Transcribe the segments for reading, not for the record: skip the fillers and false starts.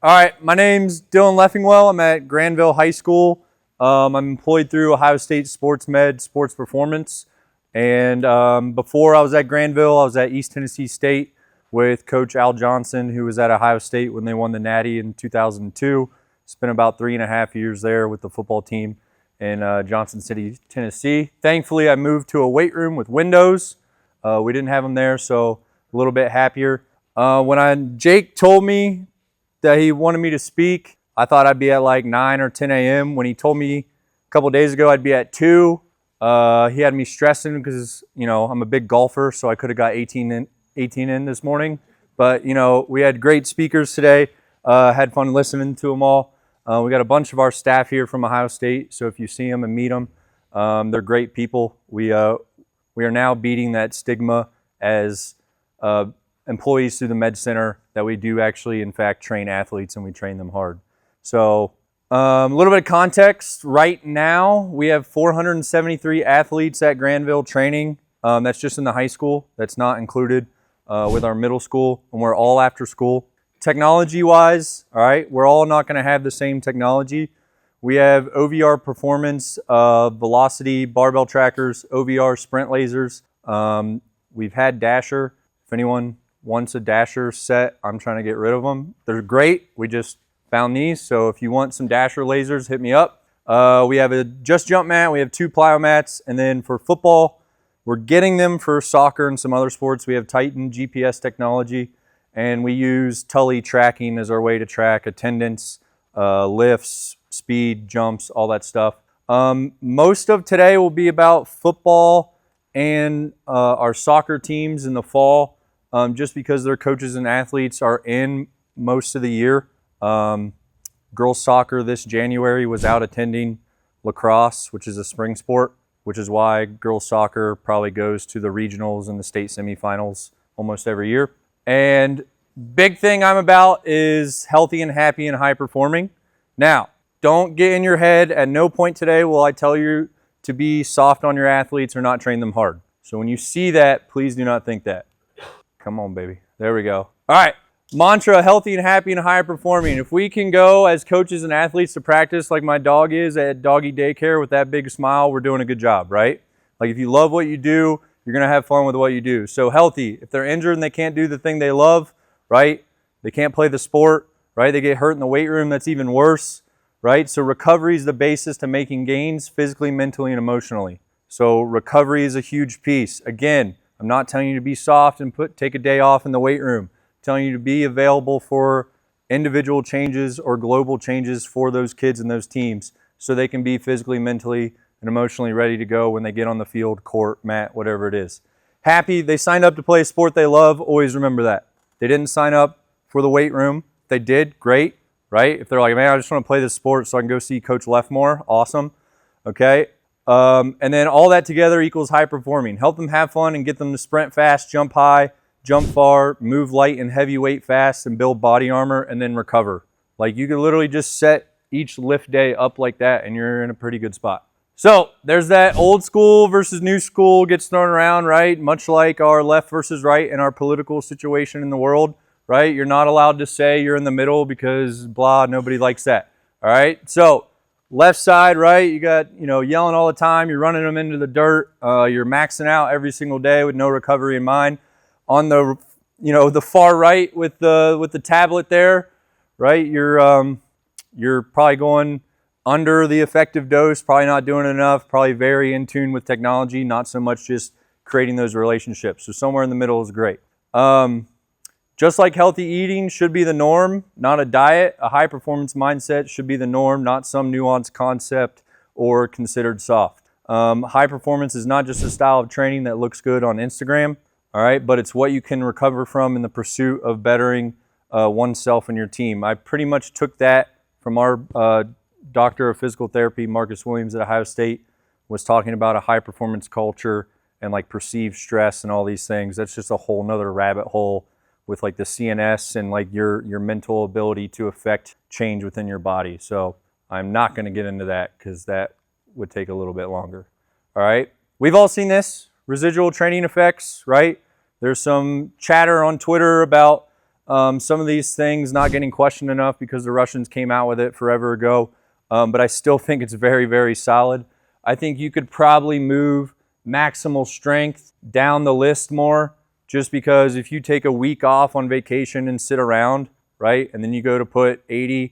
All right, my name's Dylan Leffingwell. I'm at Granville High School. I'm employed through Ohio State Sports Med, Sports Performance. And before I was at Granville, I was at East Tennessee State with Coach Al Johnson, who was at Ohio State when they won the Natty in 2002. Spent about 3.5 years there with the football team in Johnson City, Tennessee. Thankfully, I moved to a weight room with windows. We didn't have them there, so a little bit happier. Jake told me that he wanted me to speak, I thought I'd be at like 9 or 10 a.m. When he told me a couple days ago I'd be at 2, he had me stressing because, I'm a big golfer, so I could have got 18 in this morning. But, we had great speakers today. Had fun listening to them all. We got a bunch of our staff here from Ohio State, so if you see them and meet them, they're great people. We are now beating that stigma as employees through the Med Center that we do actually, in fact, train athletes, and we train them hard. So a little bit of context. Right now, we have 473 athletes at Granville training. That's just in the high school. That's not included with our middle school, and we're all after school. Technology-wise, all right, we're all not going to have the same technology. We have OVR performance, velocity, barbell trackers, OVR sprint lasers. We've had Dasher. If anyone wants a Dasher set, I'm trying to get rid of them. They're great. We just found these, so if you want some Dasher lasers, hit me up. We have a Just Jump mat. We have 2 plyo mats, and then for football, we're getting them for soccer and some other sports. We have Titan GPS technology, and we use Tully tracking as our way to track attendance, lifts, speed, jumps, all that stuff. Most of today will be about football and our soccer teams in the fall. Just because their coaches and athletes are in most of the year. Girls soccer this January was out attending lacrosse, which is a spring sport, which is why girls soccer probably goes to the regionals and the state semifinals almost every year. And big thing I'm about is healthy and happy and high performing. Now, don't get in your head. At no point today will I tell you to be soft on your athletes or not train them hard. So when you see that, please do not think that. Come on, baby. There we go. All right. Mantra, healthy and happy and high performing. If we can go as coaches and athletes to practice like my dog is at doggy daycare with that big smile, we're doing a good job, right? Like if you love what you do, you're going to have fun with what you do. So healthy. If they're injured and they can't do the thing they love, right? They can't play the sport, right? They get hurt in the weight room. That's even worse, right? So recovery is the basis to making gains physically, mentally, and emotionally. So recovery is a huge piece. Again, I'm not telling you to be soft and take a day off in the weight room. I'm telling you to be available for individual changes or global changes for those kids and those teams so they can be physically, mentally, and emotionally ready to go when they get on the field, court, mat, whatever it is. Happy, they signed up to play a sport they love. Always remember that. They didn't sign up for the weight room. If they did, great, right? If they're like, man, I just want to play this sport so I can go see Coach Leffmore, awesome, okay? And then all that together equals high performing. Help them have fun and get them to sprint fast, jump high, jump far, move light and heavy weight fast, and build body armor, and then recover. Like you can literally just set each lift day up like that, and you're in a pretty good spot. So there's that old school versus new school gets thrown around, right? Much like our left versus right in our political situation in the world, right? You're not allowed to say you're in the middle because blah, nobody likes that. All right, so left side, right, you got, yelling all the time. You're running them into the dirt. You're maxing out every single day with no recovery in mind. On the, the far right with the tablet there, right, you're probably going under the effective dose, probably not doing enough, probably very in tune with technology, not so much just creating those relationships. So somewhere in the middle is great. Just like healthy eating should be the norm, not a diet, a high performance mindset should be the norm, not some nuanced concept or considered soft. High performance is not just a style of training that looks good on Instagram, all right, but it's what you can recover from in the pursuit of bettering oneself and your team. I pretty much took that from our doctor of physical therapy, Marcus Williams at Ohio State, was talking about a high performance culture and like perceived stress and all these things. That's just a whole nother rabbit hole with like the CNS and like your mental ability to affect change within your body. So I'm not going to get into that because that would take a little bit longer. All right. We've all seen this, residual training effects, right? There's some chatter on Twitter about Some of these things not getting questioned enough because the Russians came out with it forever ago, but I still think it's very, very solid. I think you could probably move maximal strength down the list more, just because if you take a week off on vacation and sit around, right, and then you go to put 80%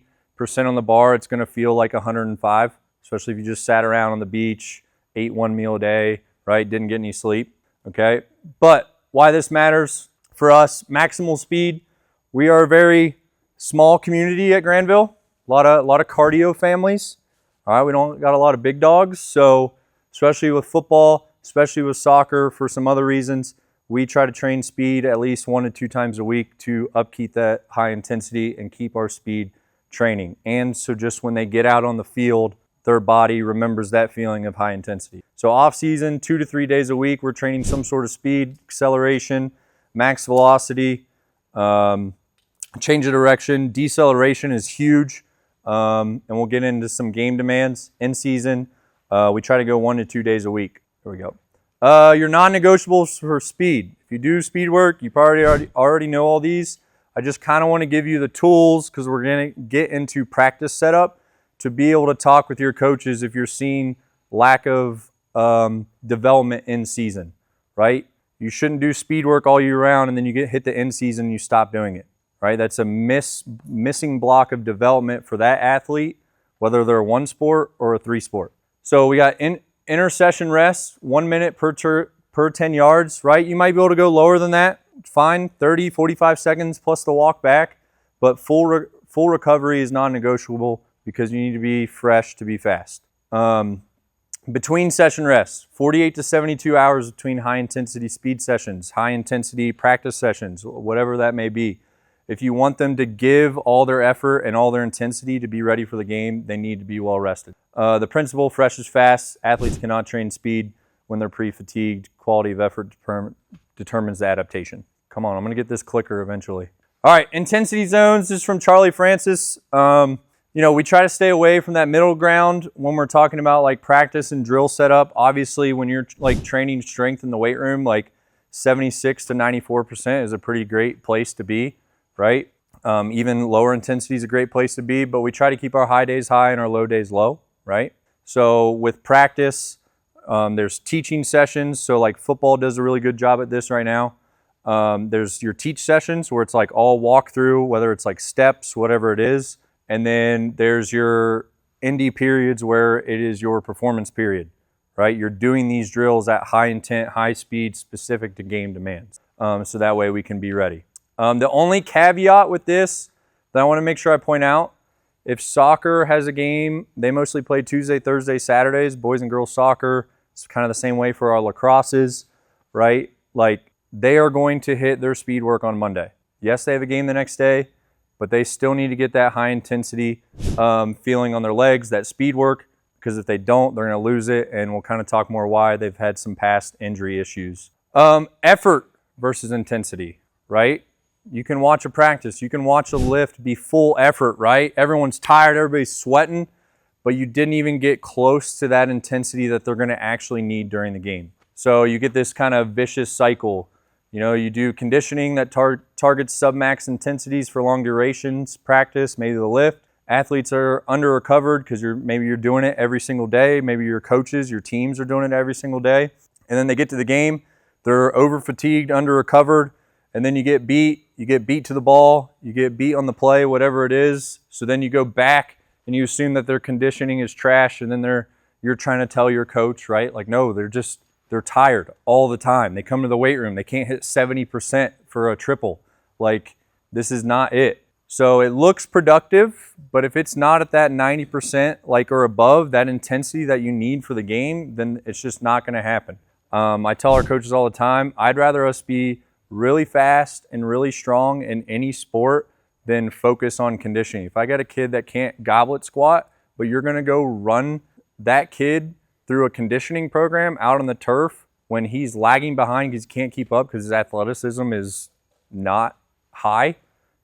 on the bar, it's going to feel like 105, especially if you just sat around on the beach, ate one meal a day, right, didn't get any sleep, okay? But why this matters for us, maximal speed. We are a very small community at Granville, a lot of cardio families. All right, we don't got a lot of big dogs, so especially with football, especially with soccer, for some other reasons, we try to train speed at least 1 to 2 times a week to upkeep that high intensity and keep our speed training. And so just when they get out on the field, their body remembers that feeling of high intensity. So off season, 2 to 3 days a week, we're training some sort of speed, acceleration, max velocity, change of direction. Deceleration is huge, and we'll get into some game demands in season. We try to go 1 to 2 days a week. Here we go. Your non-negotiables for speed. If you do speed work, you probably already know all these. I just kind of want to give you the tools, because we're going to get into practice setup, to be able to talk with your coaches if you're seeing lack of development in season, right? You shouldn't do speed work all year round and then you hit the end season and you stop doing it, right? That's a missing block of development for that athlete, whether they're a 1 sport or a 3 sport. So we got inter-session rests, 1 minute per 10 yards, right? You might be able to go lower than that. Fine, 30, 45 seconds plus the walk back, but full recovery is non-negotiable because you need to be fresh to be fast. Between session rests, 48 to 72 hours between high intensity speed sessions, high intensity practice sessions, whatever that may be. If you want them to give all their effort and all their intensity to be ready for the game, they need to be well rested. The principle, fresh is fast. Athletes cannot train speed when they're pre-fatigued. Quality of effort determines the adaptation. Come on, I'm gonna get this clicker eventually. All right, intensity zones, this is from Charlie Francis. You know, we try to stay away from that middle ground when we're talking about like practice and drill setup. Obviously, when you're like training strength in the weight room, like 76 to 94% is a pretty great place to be, right? Even lower intensity is a great place to be, but we try to keep our high days high and our low days low, right? So with practice, there's teaching sessions. So like football does a really good job at this right now. There's your teach sessions where it's like all walkthrough, whether it's like steps, whatever it is. And then there's your indie periods where it is your performance period, right? You're doing these drills at high intent, high speed, specific to game demands. So that way we can be ready. The only caveat with this that I want to make sure I point out, if soccer has a game, they mostly play Tuesday, Thursday, Saturdays, boys and girls soccer. It's kind of the same way for our lacrosses, right? Like they are going to hit their speed work on Monday. Yes, they have a game the next day, but they still need to get that high intensity feeling on their legs, that speed work, because if they don't, they're gonna lose it, and we'll kind of talk more why. They've had some past injury issues. Effort versus intensity, right? You can watch a practice, you can watch a lift be full effort, right? Everyone's tired, everybody's sweating, but you didn't even get close to that intensity that they're gonna actually need during the game. So you get this kind of vicious cycle. You know, you do conditioning that targets submax intensities for long durations, practice, maybe the lift. Athletes are under recovered because maybe you're doing it every single day. Maybe your coaches, your teams are doing it every single day. And then they get to the game, they're over fatigued, under recovered, and then you get beat to the ball, you get beat on the play, whatever it is. So then you go back and you assume that their conditioning is trash, and then you're trying to tell your coach, right? Like, no, they're tired all the time. They come to the weight room, they can't hit 70% for a triple. Like, this is not it. So it looks productive, but if it's not at that 90% like or above that intensity that you need for the game, then it's just not gonna happen. I tell our coaches all the time, I'd rather us be really fast and really strong in any sport than focus on conditioning. If I got a kid that can't goblet squat, but you're gonna go run that kid through a conditioning program out on the turf when he's lagging behind because he can't keep up because his athleticism is not high,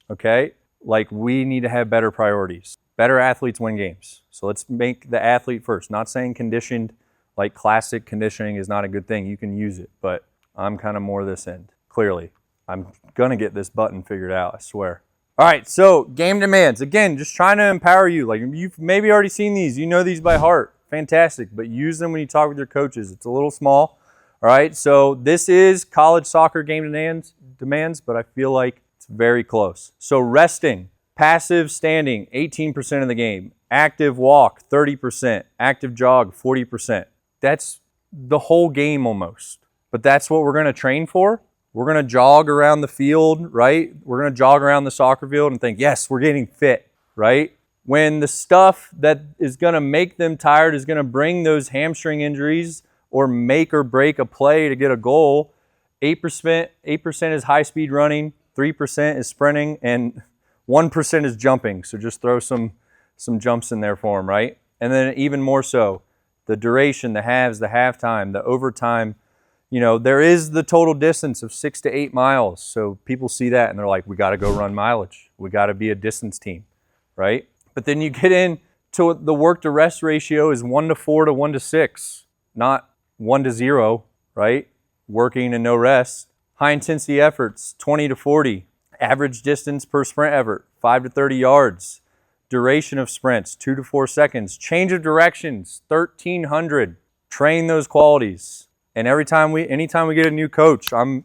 okay? Like, we need to have better priorities. Better athletes win games. So let's make the athlete first. Not saying conditioned, like classic conditioning is not a good thing. You can use it, but I'm kind of more this end, clearly. I'm going to get this button figured out, I swear. All right, so game demands. Again, just trying to empower you. Like, you've maybe already seen these. You know these by heart. Fantastic. But use them when you talk with your coaches. It's a little small. All right, so this is college soccer game demands, but I feel like it's very close. So resting, passive standing, 18% of the game. Active walk, 30%. Active jog, 40%. That's the whole game almost. But that's what we're going to train for. We're going to jog around the field, right? We're going to jog around the soccer field and think, yes, we're getting fit, right? When the stuff that is going to make them tired is going to bring those hamstring injuries or make or break a play to get a goal, 8% is high-speed running, 3% is sprinting, and 1% is jumping. So just throw some jumps in there for them, right? And then even more so, the duration, the halves, the halftime, the overtime. You know, there is the total distance of 6 to 8 miles. So people see that and they're like, we got to go run mileage. We got to be a distance team, right? But then you get into the work to rest ratio is 1 to 4 to 1 to 6, not 1 to 0, right? Working and no rest. High intensity efforts, 20 to 40. Average distance per sprint effort, 5 to 30 yards. Duration of sprints, 2 to 4 seconds. Change of directions, 1,300. Train those qualities. And anytime we get a new coach, I'm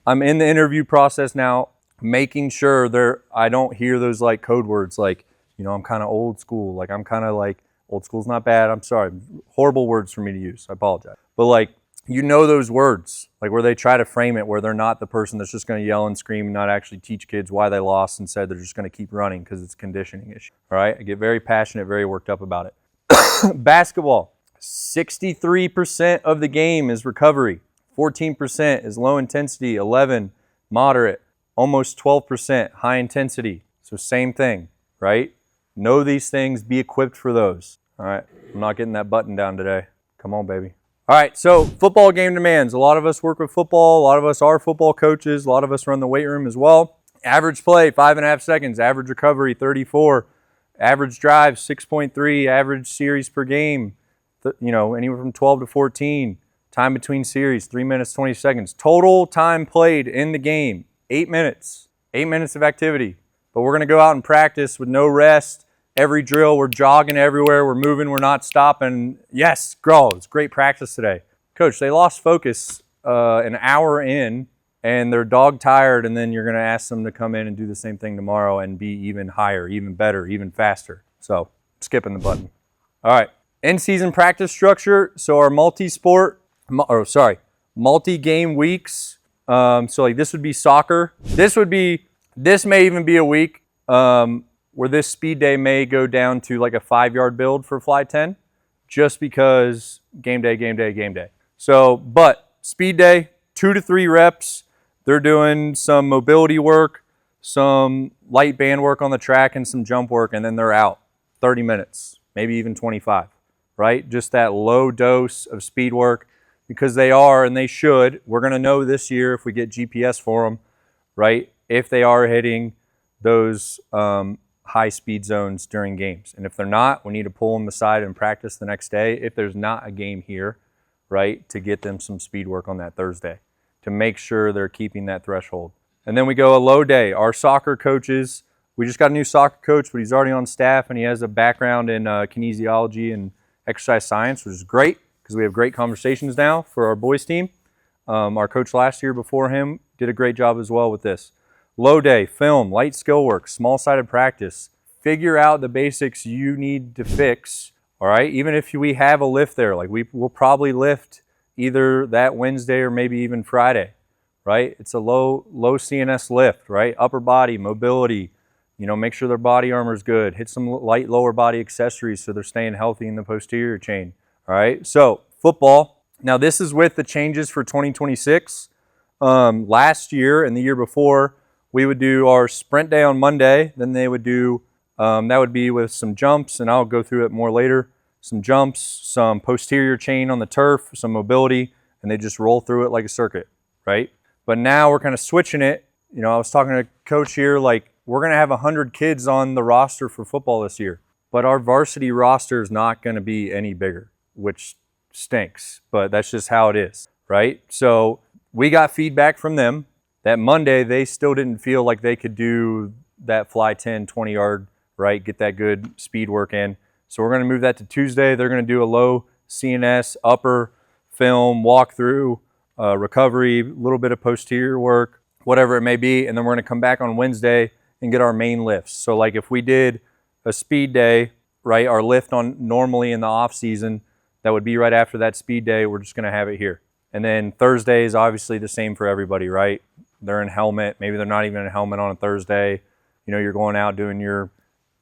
in the interview process now, making sure I don't hear those like code words like, you know, I'm kind of old school. Like, I'm kind of like, old school's not bad. I'm sorry. Horrible words for me to use. I apologize. But like, you know those words, like where they try to frame it where they're not the person that's just going to yell and scream and not actually teach kids why they lost and said they're just going to keep running because it's a conditioning issue. All right. I get very passionate, very worked up about it. Basketball. 63% of the game is recovery, 14% is low intensity, 11% moderate, almost 12% high intensity. So same thing, right? Know these things, be equipped for those. All right, I'm not getting that button down today. Come on, baby. All right, so football game demands. A lot of us work with football. A lot of us are football coaches. A lot of us run the weight room as well. Average play, 5.5 seconds. Average recovery, 34. Average drive, 6.3. Average series per game, you know, anywhere from 12 to 14. Time between series, 3 minutes, 20 seconds. Total time played in the game, 8 minutes. 8 minutes of activity. But we're going to go out and practice with no rest. Every drill, we're jogging everywhere. We're moving. We're not stopping. Yes, girl, it's great practice today. Coach, they lost focus an hour in, and they're dog tired, and then you're going to ask them to come in and do the same thing tomorrow and be even higher, even better, even faster. So, skipping the button. All right. In-season practice structure, so our multi-game weeks. So like this would be soccer. This may even be a week where this speed day may go down to like a 5-yard build for Fly 10, just because game day. So, but speed day, 2 to 3 reps. They're doing some mobility work, some light band work on the track, and some jump work, and then they're out 30 minutes, maybe even 25. Right? Just that low dose of speed work, because they are, and they should. We're going to know this year if we get GPS for them, right? If they are hitting those high speed zones during games. And if they're not, we need to pull them aside and practice the next day if there's not a game here, right? To get them some speed work on that Thursday to make sure they're keeping that threshold. And then we go a low day. Our soccer coaches, we just got a new soccer coach, but he's already on staff and he has a background in kinesiology and exercise science, which is great because we have great conversations now for our boys team. Our coach last year before him did a great job as well with this. Low day, film, light skill work, small-sided practice. Figure out the basics you need to fix, all right? Even if we have a lift there, like we'll probably lift either that Wednesday or maybe even Friday, right? It's a low CNS lift, right? Upper body, mobility, you know, make sure their body armor is good. Hit some light lower body accessories so they're staying healthy in the posterior chain. All right, so football. Now this is with the changes for 2026. Last year and the year before, we would do our sprint day on Monday. Then they would do, that would be with some jumps, and I'll go through it more later. Some jumps, some posterior chain on the turf, some mobility, and they just roll through it like a circuit, right? But now we're kind of switching it. You know, I was talking to coach here, like, we're going to have 100 kids on the roster for football this year, but our varsity roster is not going to be any bigger, which stinks, but that's just how it is, right? So we got feedback from them that Monday, they still didn't feel like they could do that fly 10, 20 yard, right? Get that good speed work in. So we're going to move that to Tuesday. They're going to do a low CNS, upper, film, walkthrough, recovery, a little bit of posterior work, whatever it may be. And then we're going to come back on Wednesday and get our main lifts. So like if we did a speed day, right, our lift on normally in the off season, that would be right after that speed day. We're just going to have it here. And then Thursday is obviously the same for everybody, right? They're in helmet. Maybe they're not even in a helmet on a Thursday. You know, you're going out doing your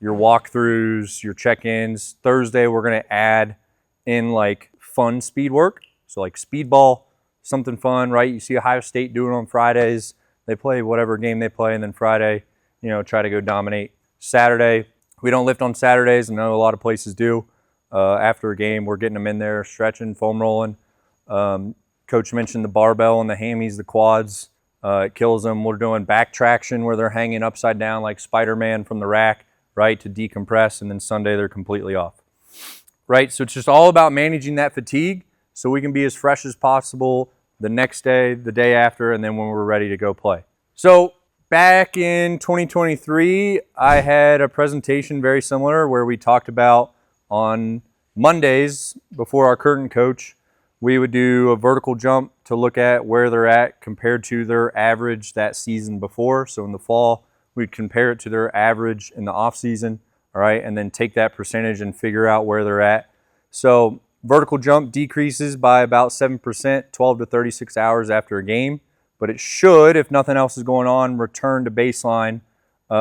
walkthroughs, your check-ins. Thursday, we're going to add in like fun speed work. So like speedball, something fun, right? You see Ohio State doing it on Fridays. They play whatever game they play, and then Friday, you know, try to go dominate. Saturday, we don't lift on Saturdays. I know a lot of places do. After a game, we're getting them in there, stretching, foam rolling. Coach mentioned the barbell and the hammies, the quads. It kills them. We're doing back traction where they're hanging upside down like Spider-Man from the rack, right, to decompress, and then Sunday they're completely off, right? So it's just all about managing that fatigue so we can be as fresh as possible the next day, the day after, and then when we're ready to go play. So back in 2023, I had a presentation very similar where we talked about on Mondays before our curtain coach, we would do a vertical jump to look at where they're at compared to their average that season before. So in the fall, we'd compare it to their average in the off season, all right, and then take that percentage and figure out where they're at. So vertical jump decreases by about 7%, 12 to 36 hours after a game, but it should, if nothing else is going on, return to baseline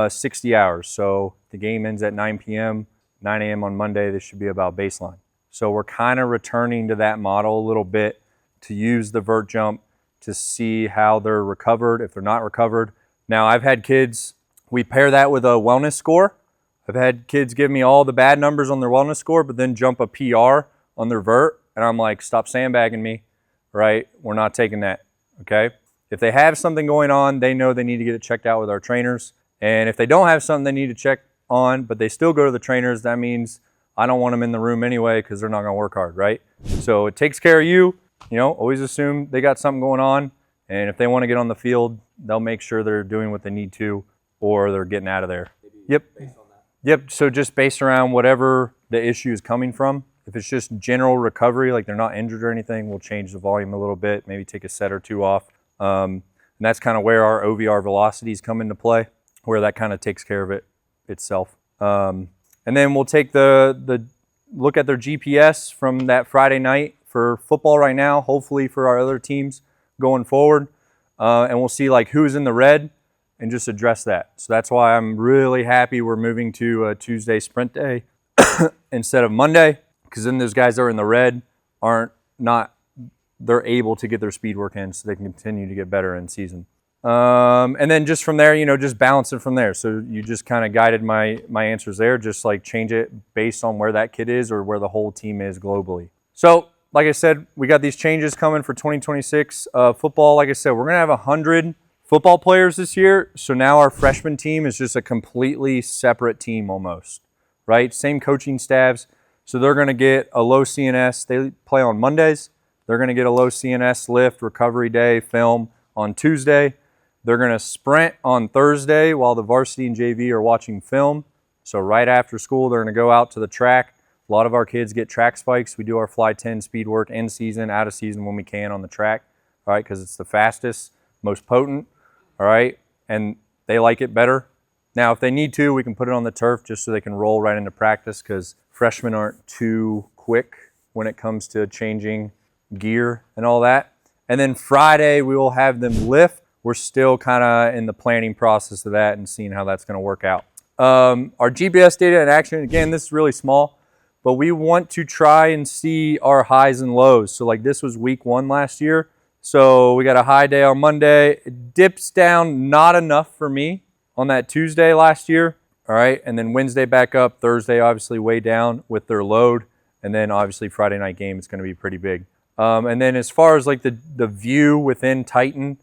60 hours. So the game ends at 9 p.m., 9 a.m. on Monday, this should be about baseline. So we're kind of returning to that model a little bit to use the vert jump to see how they're recovered, if they're not recovered. Now, I've had kids, we pair that with a wellness score. I've had kids give me all the bad numbers on their wellness score, but then jump a PR on their vert, and I'm like, stop sandbagging me, right? We're not taking that, okay? If they have something going on, they know they need to get it checked out with our trainers. And if they don't have something they need to check on, but they still go to the trainers, that means I don't want them in the room anyway because they're not going to work hard, right? So it takes care of you. You know, always assume they got something going on. And if they want to get on the field, they'll make sure they're doing what they need to or they're getting out of there. Yep. Based on that. Yep. So just based around whatever the issue is coming from. If it's just general recovery, like they're not injured or anything, we'll change the volume a little bit, maybe take a set or two off. And that's kind of where our OVR velocities come into play, where that kind of takes care of it itself. And then we'll take the look at their GPS from that Friday night for football right now, hopefully for our other teams going forward. And we'll see like who's in the red and just address that. So that's why I'm really happy we're moving to a Tuesday sprint day instead of Monday, because then those guys that are in the red they're able to get their speed work in so they can continue to get better in season. And then just from there, you know, just balance it from there. So you just kind of guided my answers there, just like change it based on where that kid is or where the whole team is globally. So like I said, we got these changes coming for 2026 football. Like I said, we're going to have 100 football players this year. So now our freshman team is just a completely separate team almost, right? Same coaching staffs. So they're going to get a low CNS. They play on Mondays. They're going to get a low CNS lift, recovery day, film on Tuesday. They're going to sprint on Thursday while the varsity and JV are watching film. So right after school, they're going to go out to the track. A lot of our kids get track spikes. We do our Fly 10 speed work in season, out of season when we can on the track, all right, because it's the fastest, most potent, all right, and they like it better. Now, if they need to, we can put it on the turf just so they can roll right into practice because freshmen aren't too quick when it comes to changing gear and all that. And then Friday, we will have them lift. We're still kind of in the planning process of that and seeing how that's going to work out. Our GPS data in action, again, this is really small, but we want to try and see our highs and lows. So like this was week 1 last year. So we got a high day on Monday. It dips down not enough for me on that Tuesday last year. All right. And then Wednesday back up. Thursday obviously way down with their load. And then obviously Friday night game is going to be pretty big. And then as far as like the view within Titan,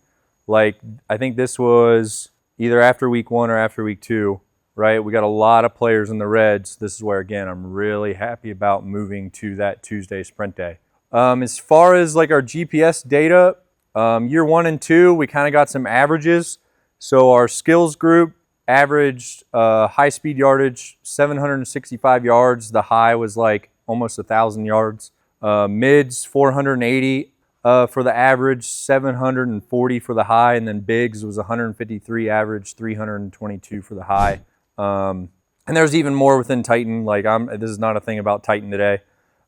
like I think this was either after week 1 or after week 2, right? We got a lot of players in the reds. This is where, again, I'm really happy about moving to that Tuesday sprint day. As far as like our GPS data, Year 1 and 2, we kind of got some averages. So our skills group averaged high-speed yardage, 765 yards. The high was like almost 1,000 yards. Mids, 480 for the average, 740 for the high, and then bigs was 153 average, 322 for the high. And there's even more within Titan. Like this is not a thing about Titan today,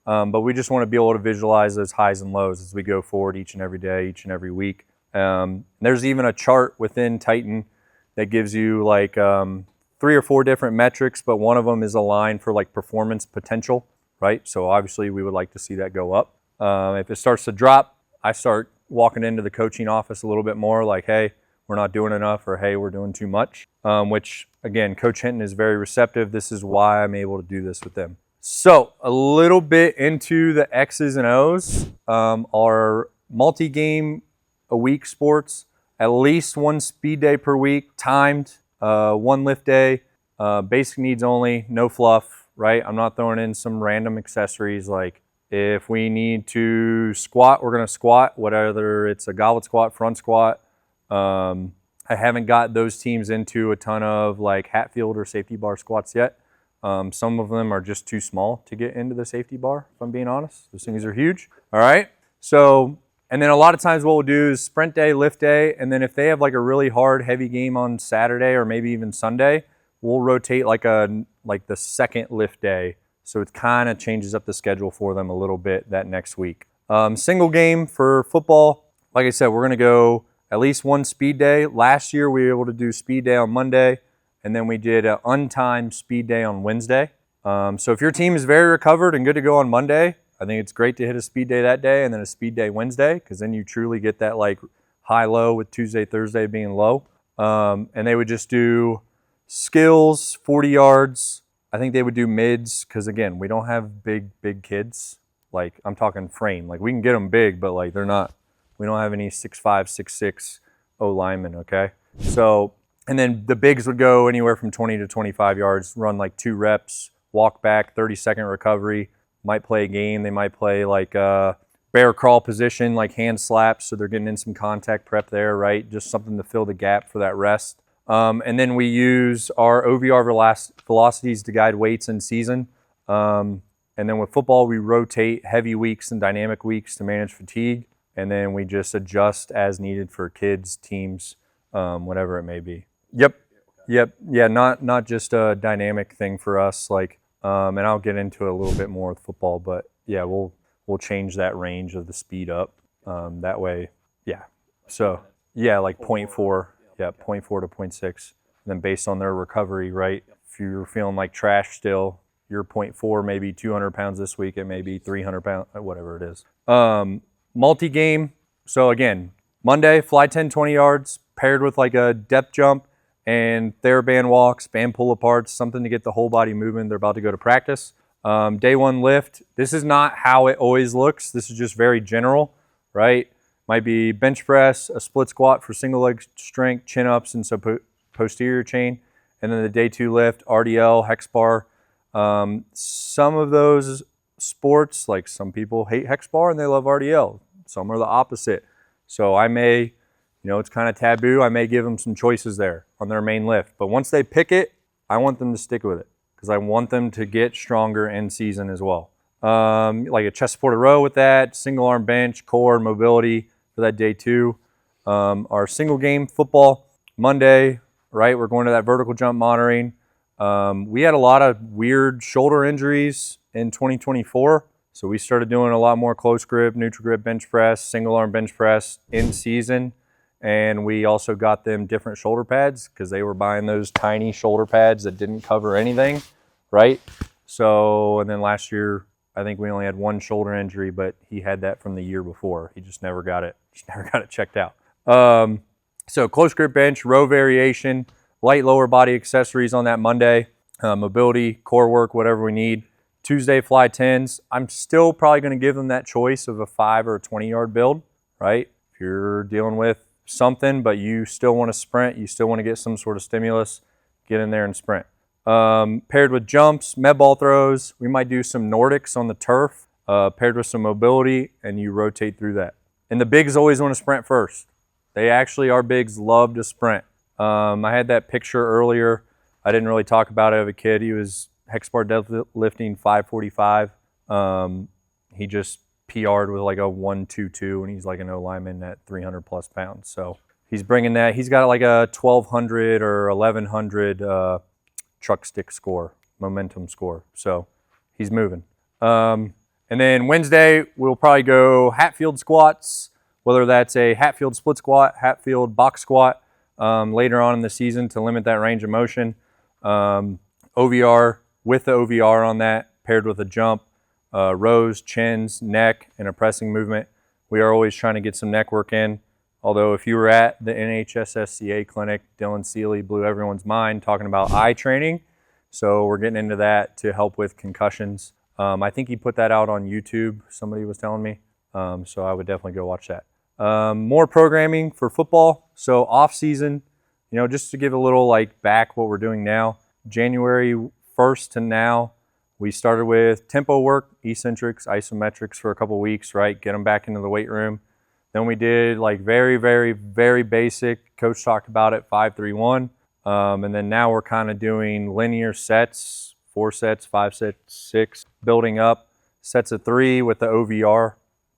but we just want to be able to visualize those highs and lows as we go forward each and every day, each and every week. There's even a chart within Titan that gives you like 3 or 4 different metrics, but one of them is a line for like performance potential, right? So obviously we would like to see that go up. If it starts to drop, I start walking into the coaching office a little bit more like, hey, we're not doing enough, or hey, we're doing too much, which again, Coach Hinton is very receptive. This is why I'm able to do this with them. So a little bit into the X's and O's, our multi-game a week sports, at least 1 speed day per week, timed, 1 lift day, basic needs only, no fluff, right? I'm not throwing in some random accessories like if we need to squat, we're going to squat, whether it's a goblet squat, front squat. I haven't got those teams into a ton of like Hatfield or safety bar squats yet. Some of them are just too small to get into the safety bar, if I'm being honest. Those things are huge. All right. So, and then a lot of times what we'll do is sprint day, lift day, and then if they have like a really hard, heavy game on Saturday or maybe even Sunday, we'll rotate like the second lift day. So it kind of changes up the schedule for them a little bit that next week. Single game for football, like I said, we're going to go at least 1 speed day. Last year we were able to do speed day on Monday, and then we did an untimed speed day on Wednesday. So if your team is very recovered and good to go on Monday, I think it's great to hit a speed day that day and then a speed day Wednesday, because then you truly get that like high-low with Tuesday, Thursday being low. And they would just do skills, 40 yards. I think they would do mids because, again, we don't have big kids. Like, I'm talking frame. Like, we can get them big, but, like, they're not. We don't have any 6'5", 6'6" O linemen, okay? So, and then the bigs would go anywhere from 20 to 25 yards, run like 2 reps, walk back, 30-second recovery, might play a game. They might play like a bear crawl position, like hand slaps, so they're getting in some contact prep there, right? Just something to fill the gap for that rest. And then we use our OVR velocities to guide weights in season. And then with football, we rotate heavy weeks and dynamic weeks to manage fatigue. And then we just adjust as needed for kids, teams, whatever it may be. Yep. Yeah, not just a dynamic thing for us. Like, and I'll get into it a little bit more with football, but yeah, we'll change that range of the speed up. That way, yeah. So yeah, like 0.4. Yeah, 0.4 to 0.6. And then based on their recovery, right? If you're feeling like trash still, your 0.4 may be 200 pounds this week. It may be 300 pounds, whatever it is. Multi-game. So again, Monday, fly 10, 20 yards, paired with like a depth jump and TheraBand walks, band pull-aparts, something to get the whole body moving. They're about to go to practice. Day 1 lift. This is not how it always looks. This is just very general, right? Might be bench press, a split squat for single leg strength, chin ups, and some posterior chain. And then the day 2 lift, RDL, hex bar. Some of those sports, like some people hate hex bar and they love RDL. Some are the opposite. So I may, it's kind of taboo. I may give them some choices there on their main lift. But once they pick it, I want them to stick with it because I want them to get stronger in season as well. Like a chest supported row with that, single arm bench, core, mobility for that day 2. Our single game football Monday, right? We're going to that vertical jump monitoring. We had a lot of weird shoulder injuries in 2024. So we started doing a lot more close grip, neutral grip bench press, single arm bench press in season. And we also got them different shoulder pads because they were buying those tiny shoulder pads that didn't cover anything, right? So, and then last year, I think we only had 1 shoulder injury, but he had that from the year before. He just never got it checked out. So close grip bench, row variation, light lower body accessories on that Monday, mobility, core work, whatever we need. Tuesday, fly 10s. I'm still probably going to give them that choice of a 5 or a 20-yard build, right? If you're dealing with something, but you still want to sprint, you still want to get some sort of stimulus, get in there and sprint. Paired with jumps, med ball throws, we might do some Nordics on the turf, paired with some mobility, and you rotate through that. And the bigs always want to sprint first. Our bigs love to sprint. I had that picture earlier. I didn't really talk about it of a kid. He was hex bar deadlifting 545. He just PR'd with like a 122, and he's like an O lineman at 300 plus pounds. So he's bringing that. He's got like a 1200 or 1100 truck stick score, momentum score. So he's moving. And then Wednesday, we'll probably go Hatfield squats, whether that's a Hatfield split squat, Hatfield box squat, later on in the season to limit that range of motion. OVR, with the OVR on that, paired with a jump, rows, chins, neck, and a pressing movement. We are always trying to get some neck work in. Although if you were at the NHSSCA clinic, Dylan Seeley blew everyone's mind talking about eye training. So we're getting into that to help with concussions. I think he put that out on YouTube, somebody was telling me. So I would definitely go watch that. More programming for football. So off season, just to give a little like back what we're doing now. January 1st to now, we started with tempo work, eccentrics, isometrics for a couple weeks, right? Get them back into the weight room. Then we did like very, very, very basic. Coach talked about it, 5-3-1. And then now we're kind of doing linear sets, 4 sets, 5 sets, 6, building up sets of 3 with the OVR,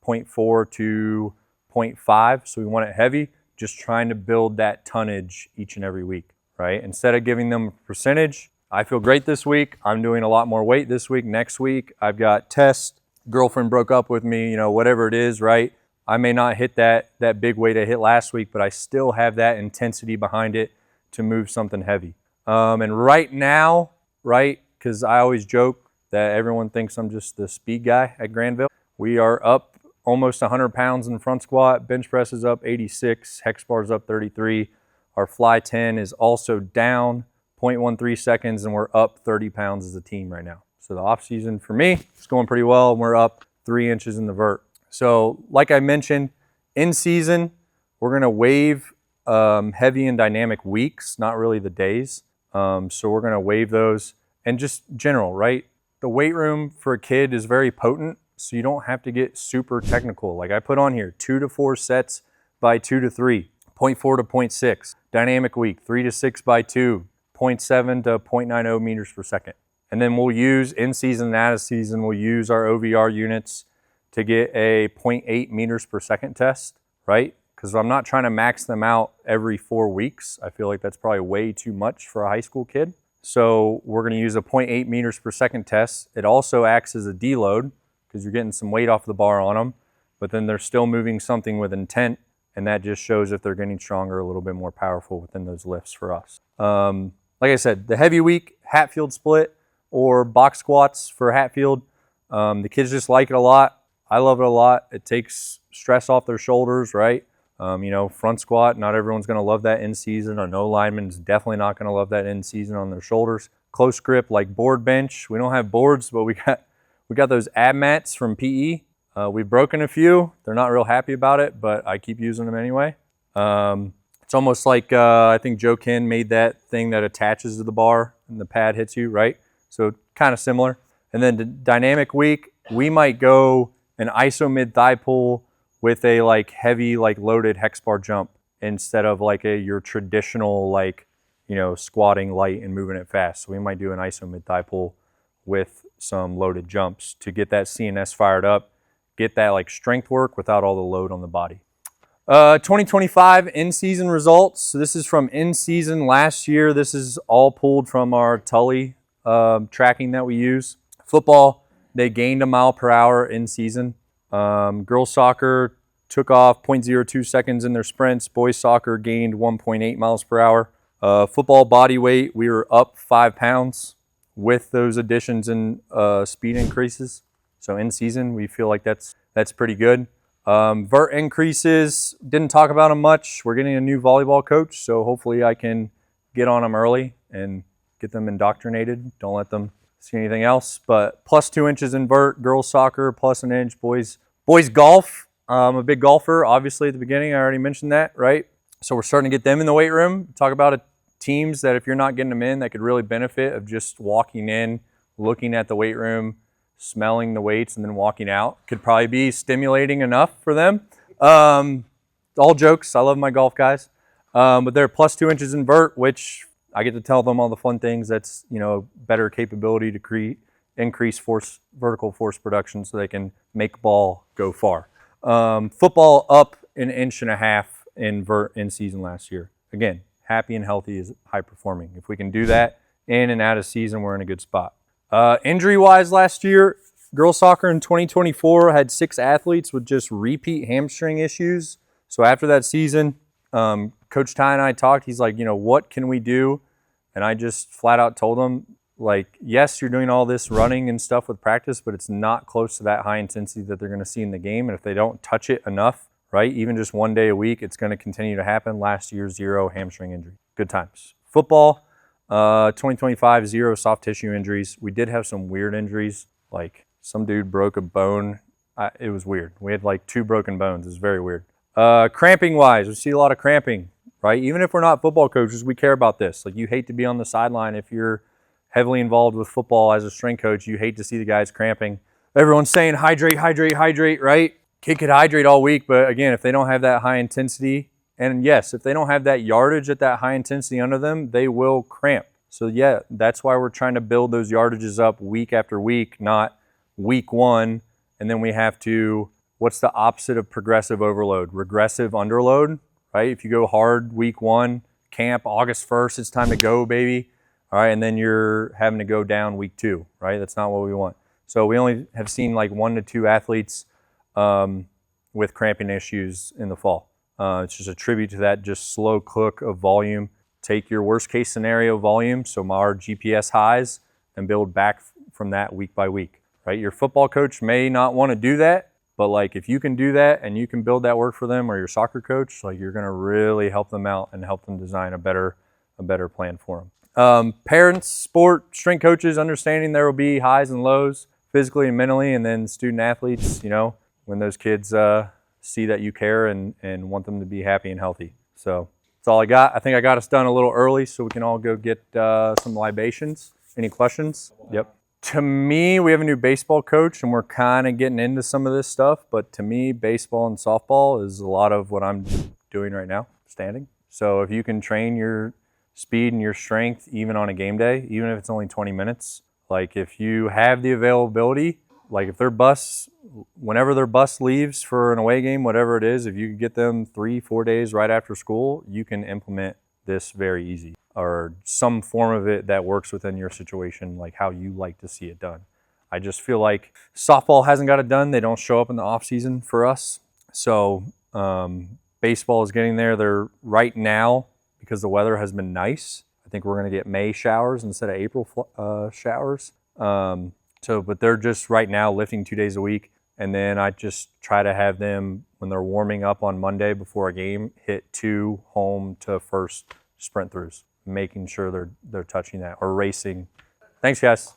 0.4 to 0.5. So we want it heavy, just trying to build that tonnage each and every week, right? Instead of giving them a percentage, I feel great this week. I'm doing a lot more weight this week. Next week, I've got tests. Girlfriend broke up with me, whatever it is, right? I may not hit that big weight I hit last week, but I still have that intensity behind it to move something heavy. And right now, right, because I always joke that everyone thinks I'm just the speed guy at Granville. We are up almost 100 pounds in the front squat. Bench press is up 86. Hex bars up 33. Our fly 10 is also down 0.13 seconds, and we're up 30 pounds as a team right now. So the off season for me is going pretty well, and we're up 3 inches in the vert. So like I mentioned, in season, we're going to waive heavy and dynamic weeks, not really the days. So we're going to waive those. And just general, right? The weight room for a kid is very potent, so you don't have to get super technical. Like I put on here, 2 to 4 sets by 2 to 3, 0.4 to 0.6. Dynamic week, 3 to 6 by 2, 0.7 to 0.90 meters per second. And then we'll use, in season and out of season, we'll use our OVR units to get a 0.8 meters per second test, right? Because I'm not trying to max them out every 4 weeks. I feel like that's probably way too much for a high school kid. So we're going to use a 0.8 meters per second test. It also acts as a deload because you're getting some weight off the bar on them, but then they're still moving something with intent, and that just shows if they're getting stronger, a little bit more powerful within those lifts for us. Like I said, the heavy week, Hatfield split or box squats for Hatfield. The kids just like it a lot. I love it a lot. It takes stress off their shoulders, right? Front squat, not everyone's going to love that in season. I know linemen's definitely not going to love that in season on their shoulders. Close grip like board bench. We don't have boards, but we got those ab mats from PE. We've broken a few. They're not real happy about it, but I keep using them anyway. It's almost like I think Joe Ken made that thing that attaches to the bar and the pad hits you, right? So kind of similar. And then the dynamic week, we might go an iso mid thigh pull with a like heavy like loaded hex bar jump instead of like your traditional like squatting light and moving it fast. So we might do an iso mid thigh pull with some loaded jumps to get that CNS fired up, get that like strength work without all the load on the body. 2025 in-season results. So this is from in-season last year. This is all pulled from our Tully tracking that we use. Football, they gained a mile per hour in season. Girls soccer took off 0.02 seconds in their sprints. Boys soccer gained 1.8 miles per hour. Football body weight, we were up 5 pounds with those additions and speed increases. So in season, we feel like that's pretty good. Vert increases, didn't talk about them much. We're getting a new volleyball coach, so hopefully I can get on them early and get them indoctrinated. Don't let them see anything else. But plus 2 inches in vert, girls soccer, plus an inch, boys golf. I'm a big golfer, obviously at the beginning, I already mentioned that, right? So we're starting to get them in the weight room. Talk about teams that if you're not getting them in, that could really benefit of just walking in, looking at the weight room, smelling the weights, and then walking out. Could probably be stimulating enough for them. All jokes. I love my golf guys. But they're +2 inches in vert, which I get to tell them all the fun things. That's, better capability to increase vertical force production so they can make ball go far. Football up 1.5 inches in vert in season last year. Again, happy and healthy is high performing. If we can do that in and out of season, we're in a good spot. Injury-wise last year, girls soccer in 2024 had 6 athletes with just repeat hamstring issues. So after that season, Coach Ty and I talked. He's like, what can we do? And I just flat out told him, like, yes, you're doing all this running and stuff with practice, but it's not close to that high intensity that they're going to see in the game. And if they don't touch it enough, right, even just 1 day a week, it's going to continue to happen. Last year, 0 hamstring injury. Good times. Football, 2025, 0 soft tissue injuries. We did have some weird injuries, like some dude broke a bone. It was weird. We had like 2 broken bones. It was very weird. Cramping wise, we see a lot of cramping, right? Even if we're not football coaches, we care about this. Like, you hate to be on the sideline if you're heavily involved with football as a strength coach. You hate to see the guys cramping. Everyone's saying hydrate, hydrate, hydrate, right? Kid could hydrate all week, but again, if they don't have that high intensity, and yes, if they don't have that yardage at that high intensity under them, they will cramp. So yeah, that's why we're trying to build those yardages up week after week, not week 1, and then we have to, what's the opposite of progressive overload? Regressive underload, right? If you go hard week 1, camp, August 1st, it's time to go, baby. All right, and then you're having to go down week 2, right? That's not what we want. So we only have seen like 1 to 2 athletes with cramping issues in the fall. It's just a tribute to that just slow cook of volume. Take your worst case scenario volume, so our GPS highs, and build back from that week by week, right? Your football coach may not want to do that, but like if you can do that and you can build that work for them, or your soccer coach, like you're going to really help them out and help them design a better plan for them. Parents, sport, strength coaches, understanding there will be highs and lows physically and mentally, and then student athletes, when those kids see that you care and want them to be happy and healthy. So that's all I got. I think I got us done a little early so we can all go get some libations. Any questions? Yep. To me, we have a new baseball coach and we're kind of getting into some of this stuff, but to me, baseball and softball is a lot of what I'm doing right now, standing. So if you can train your speed and your strength even on a game day, even if it's only 20 minutes, like if you have the availability, like if whenever their bus leaves for an away game, whatever it is, if you can get them 3-4 days right after school, you can implement this very easy, or some form of it that works within your situation, like how you like to see it done. I just feel like softball hasn't got it done. They don't show up in the off season for us. So baseball is getting there. They're right now, because the weather has been nice, I think we're going to get May showers instead of April showers. But they're just right now lifting 2 days a week. And then I just try to have them, when they're warming up on Monday before a game, hit 2 home to first sprint throughs, making sure they're touching that or racing. Thanks, guys.